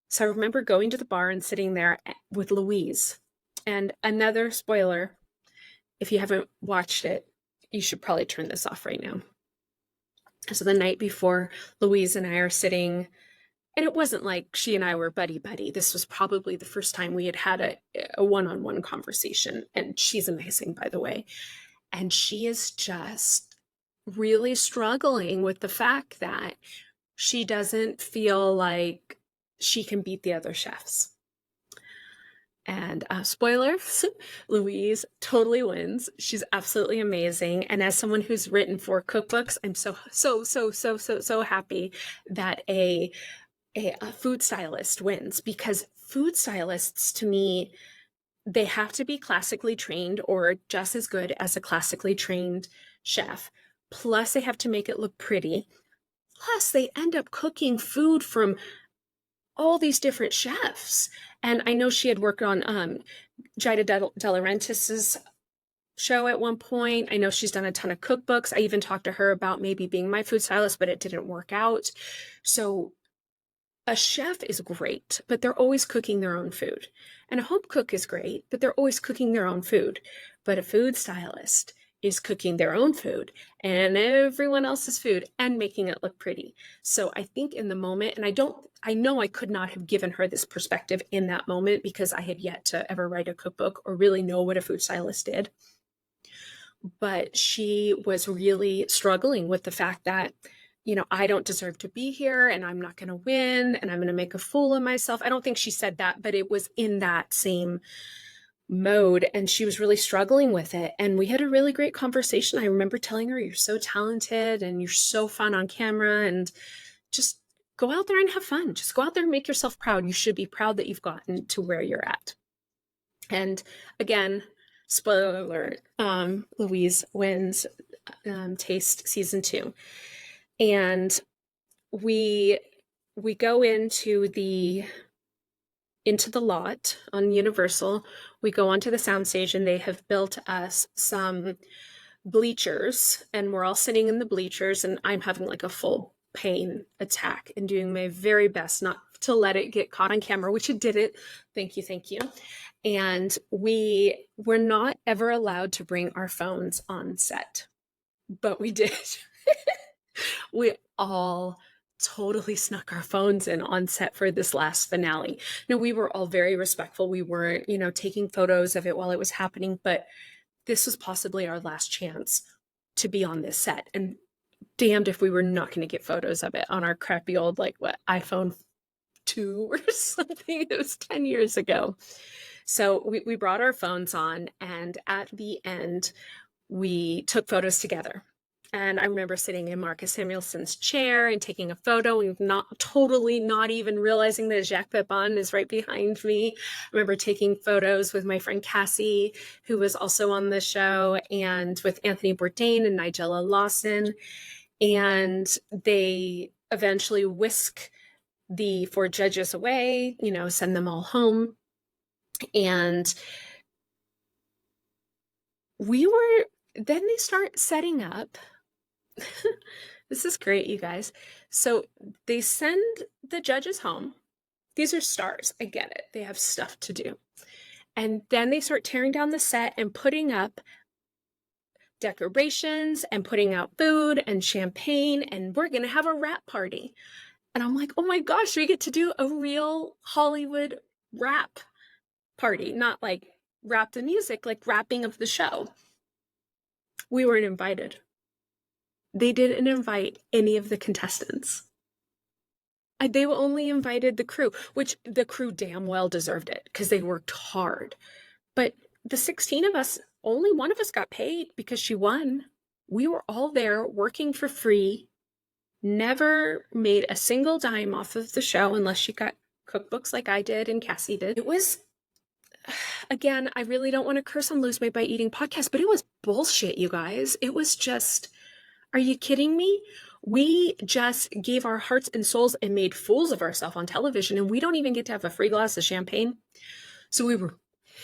[SPEAKER 1] so I remember going to the bar and sitting there with Louise. And another spoiler, if you haven't watched it, you should probably turn this off right now. So the night before, Louise and I are sitting, and it wasn't like she and I were buddy-buddy. This was probably the first time we had a one-on-one conversation. And she's amazing, by the way. And she is just really struggling with the fact that she doesn't feel like she can beat the other chefs. And spoilers, Louise totally wins. She's absolutely amazing. And as someone who's written 4 cookbooks, I'm so happy that a food stylist wins, because food stylists, to me, they have to be classically trained or just as good as a classically trained chef. Plus, they have to make it look pretty. Plus, they end up cooking food from all these different chefs. And I know she had worked on Gida De Laurentiis's show at one point. I know she's done a ton of cookbooks. I even talked to her about maybe being my food stylist, but it didn't work out. So a chef is great, but they're always cooking their own food. And a home cook is great, but they're always cooking their own food. But a food stylist is cooking their own food and everyone else's food and making it look pretty. So I think in the moment, and I know I could not have given her this perspective in that moment because I had yet to ever write a cookbook or really know what a food stylist did. But she was really struggling with the fact that, I don't deserve to be here and I'm not going to win and I'm going to make a fool of myself. I don't think she said that, but it was in that same mode and she was really struggling with it. And we had a really great conversation. I remember telling her, you're so talented and you're so fun on camera, and just go out there and have fun. Just go out there and make yourself proud. You should be proud that you've gotten to where you're at. And again, spoiler alert, Louise wins Taste Season 2. And we go into the into the lot on Universal. We go onto the soundstage, and they have built us some bleachers, and we're all sitting in the bleachers, and I'm having like a full pain attack and doing my very best not to let it get caught on camera, which it didn't. Thank you, thank you. And we were not ever allowed to bring our phones on set, but we did. We all totally snuck our phones in on set for this last finale. Now, we were all very respectful. We weren't, taking photos of it while it was happening, but this was possibly our last chance to be on this set. And damned if we were not going to get photos of it on our crappy old, iPhone 2 or something. It was 10 years ago. So we brought our phones on, and at the end, we took photos together. And I remember sitting in Marcus Samuelson's chair and taking a photo, and not even realizing that Jacques Pepin is right behind me. I remember taking photos with my friend Cassie, who was also on the show, and with Anthony Bourdain and Nigella Lawson. And they eventually whisk the 4 judges away, send them all home. And then they start setting up. This is great, you guys. So they send the judges home. These are stars. I get it. They have stuff to do. And then they start tearing down the set and putting up decorations and putting out food and champagne, and we're going to have a wrap party. And I'm like, oh my gosh, we get to do a real Hollywood wrap party, not like wrap the music, like wrapping of the show. We weren't invited. They didn't invite any of the contestants. They only invited the crew, which the crew damn well deserved it because they worked hard. But the 16 of us, only one of us got paid because she won. We were all there working for free, never made a single dime off of the show unless she got cookbooks like I did and Cassie did. It was, again, I really don't want to curse on Lose Weight by Eating podcast, but it was bullshit, you guys. It was just, are you kidding me? We just gave our hearts and souls and made fools of ourselves on television, and we don't even get to have a free glass of champagne. So we were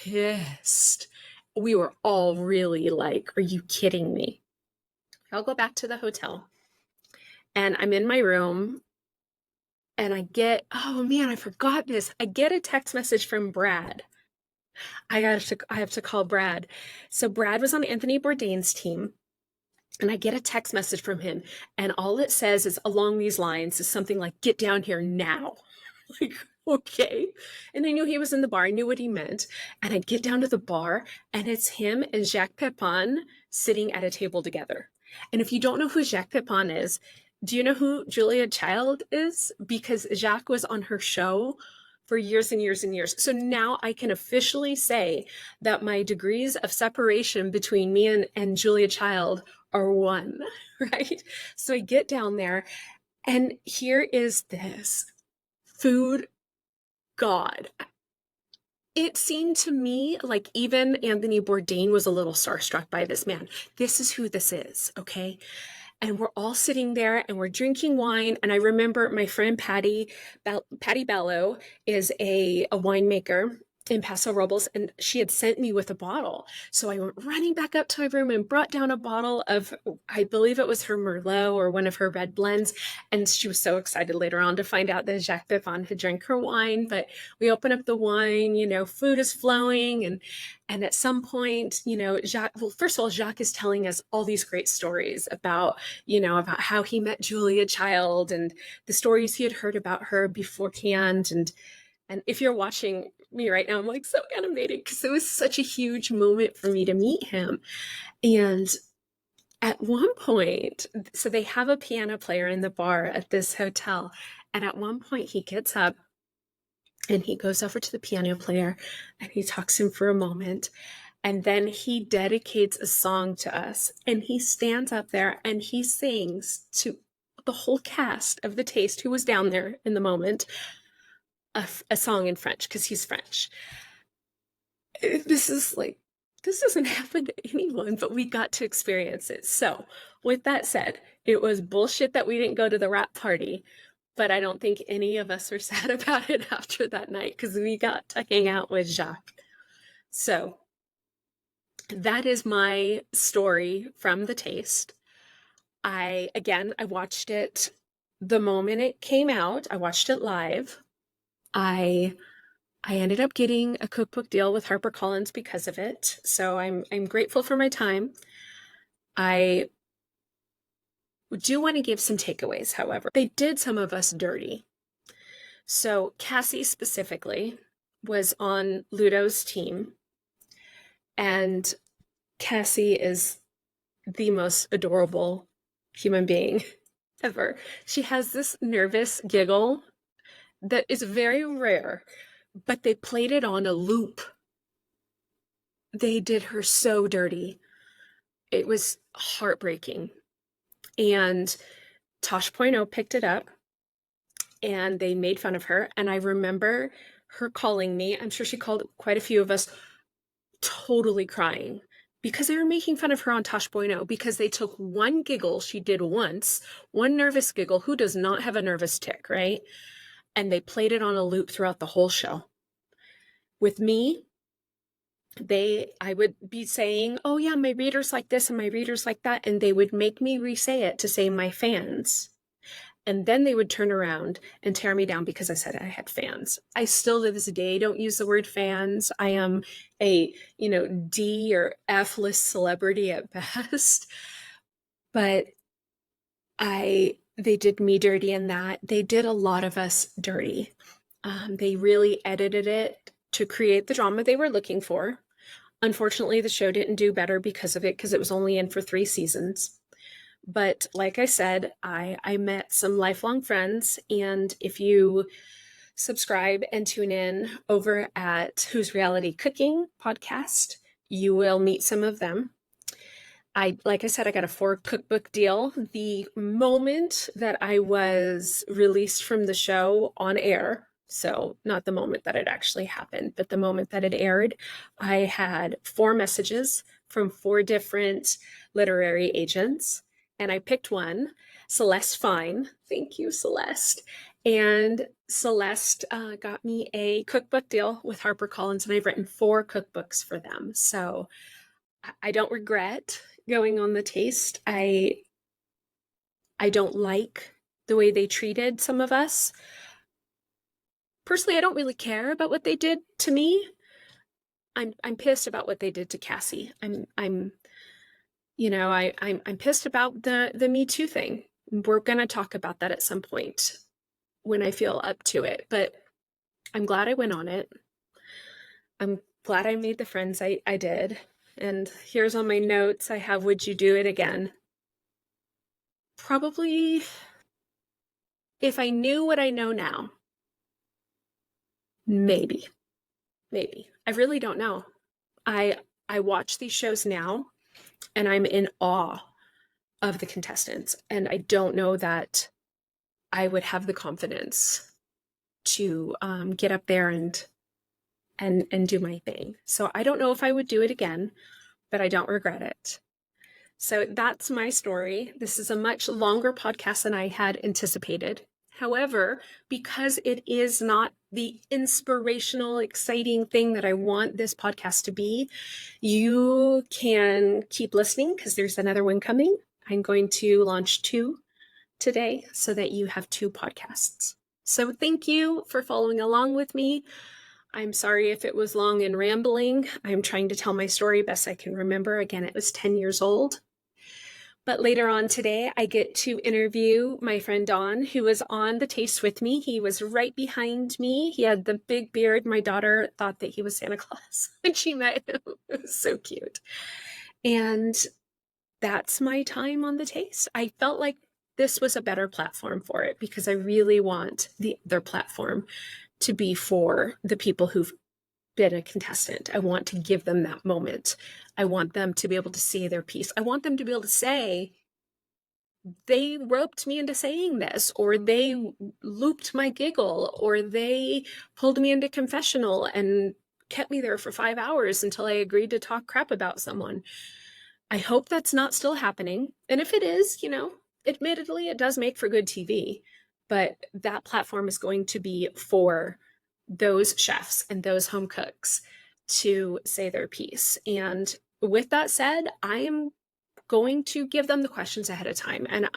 [SPEAKER 1] pissed. We were all really like, are you kidding me? I'll go back to the hotel, and I'm in my room, and I get, oh man, I forgot this. I get a text message from Brad. I have to call Brad. So Brad was on Anthony Bourdain's team, and I get a text message from him, and all it says is along these lines is something like, get down here now. Like, okay. And I knew he was in the bar. I knew what he meant. And I get down to the bar, and it's him and Jacques Pepin sitting at a table together. And if you don't know who Jacques Pepin is, do you know who Julia Child is? Because Jacques was on her show for years and years and years. So now I can officially say that my degrees of separation between me and Julia Child are one, right? So I get down there, and here is this food god. It seemed to me like even Anthony Bourdain was a little starstruck by this man. This is who this is, okay? And we're all sitting there and we're drinking wine. And I remember my friend Patty Ballo is a winemaker in Paso Robles, and she had sent me with a bottle. So I went running back up to my room and brought down a bottle of, I believe it was her Merlot or one of her red blends. And she was so excited later on to find out that Jacques Pepin had drank her wine. But we open up the wine, food is flowing. And at some point, Jacques, well, first of all, Jacques is telling us all these great stories about how he met Julia Child and the stories he had heard about her beforehand. And if you're watching me right now, I'm like so animated because it was such a huge moment for me to meet him. And at one point, so they have a piano player in the bar at this hotel. And at one point he gets up and he goes over to the piano player and he talks to him for a moment. And then he dedicates a song to us. And he stands up there and he sings to the whole cast of The Taste who was down there in the moment, a song in French, because he's French. This doesn't happen to anyone, but we got to experience it. So with that said, it was bullshit that we didn't go to the wrap party, but I don't think any of us were sad about it after that night because we got to hang out with Jacques. So that is my story from The Taste. I watched it the moment it came out. I watched it live. I ended up getting a cookbook deal with HarperCollins because of it. So I'm grateful for my time. I do want to give some takeaways, however. They did some of us dirty. So Cassie specifically was on Ludo's team, and Cassie is the most adorable human being ever. She has this nervous giggle that is very rare, but they played it on a loop. They did her so dirty. It was heartbreaking. And Tosh Point oh picked it up and they made fun of her. And I remember her calling me, I'm sure she called quite a few of us, totally crying because they were making fun of her on Tosh Point oh because they took one giggle she did once, one nervous giggle, who does not have a nervous tick, right? And they played it on a loop throughout the whole show. With me, I would be saying, oh yeah, my readers like this and my readers like that, and they would make me re-say it to say my fans. And then they would turn around and tear me down because I said I had fans. I still to this day don't use the word fans. I am a, D or F list celebrity at best. But they did me dirty in that. They did a lot of us dirty. They really edited it to create the drama they were looking for. Unfortunately, the show didn't do better because of it, because it was only in for 3 seasons. But like I said, I met some lifelong friends, and if you subscribe and tune in over at Who's Reality Cooking podcast, you will meet some of them. Like I said, I got a 4 cookbook deal. The moment that I was released from the show on air, so not the moment that it actually happened, but the moment that it aired, I had 4 messages from 4 different literary agents. And I picked one, Celeste Fine. Thank you, Celeste. And Celeste got me a cookbook deal with HarperCollins, and I've written 4 cookbooks for them. So I don't regret going on The Taste. I don't like the way they treated some of us. Personally, I don't really care about what they did to me. I'm pissed about what they did to Cassie. I'm pissed about the Me Too thing. We're going to talk about that at some point when I feel up to it, but I'm glad I went on it. I'm glad I made the friends I did. And here's on my notes, I have, would you do it again? Probably, if I knew what I know now, maybe. I really don't know. I watch these shows now, and I'm in awe of the contestants. And I don't know that I would have the confidence to get up there and do my thing. So I don't know if I would do it again, but I don't regret it. So that's my story. This is a much longer podcast than I had anticipated. However, because it is not the inspirational, exciting thing that I want this podcast to be, you can keep listening because there's another one coming. I'm going to launch 2 today so that you have 2 podcasts. So thank you for following along with me. I'm sorry if it was long and rambling. I'm trying to tell my story best I can remember. Again, it was 10 years old. But later on today, I get to interview my friend Don, who was on The Taste with me. He was right behind me. He had the big beard. My daughter thought that he was Santa Claus when she met him. It was so cute. And that's my time on The Taste. I felt like this was a better platform for it because I really want their platform to be for the people who've been a contestant. I want to give them that moment. I want them to be able to say their piece. I want them to be able to say, they roped me into saying this, or they looped my giggle, or they pulled me into confessional and kept me there for 5 hours until I agreed to talk crap about someone. I hope that's not still happening. And if it is, admittedly, it does make for good TV. but that platform is going to be for those chefs and those home cooks to say their piece. And with that said, I am going to give them the questions ahead of time. And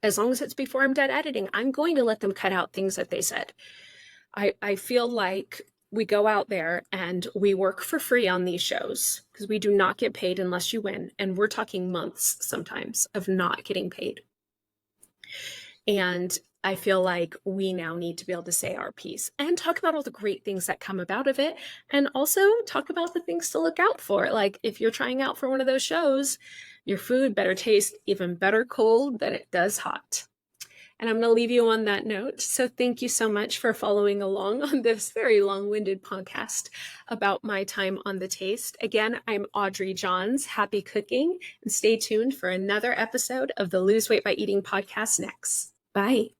[SPEAKER 1] as long as it's before I'm done editing, I'm going to let them cut out things that they said. I feel like we go out there and we work for free on these shows because we do not get paid unless you win. And we're talking months sometimes of not getting paid. And I feel like we now need to be able to say our piece and talk about all the great things that come about of it. And also talk about the things to look out for. Like if you're trying out for one of those shows, your food better taste even better cold than it does hot. And I'm going to leave you on that note. So thank you so much for following along on this very long-winded podcast about my time on The Taste. Again, I'm Audrey Johns. Happy cooking, and stay tuned for another episode of the Lose Weight by Eating podcast next. Bye.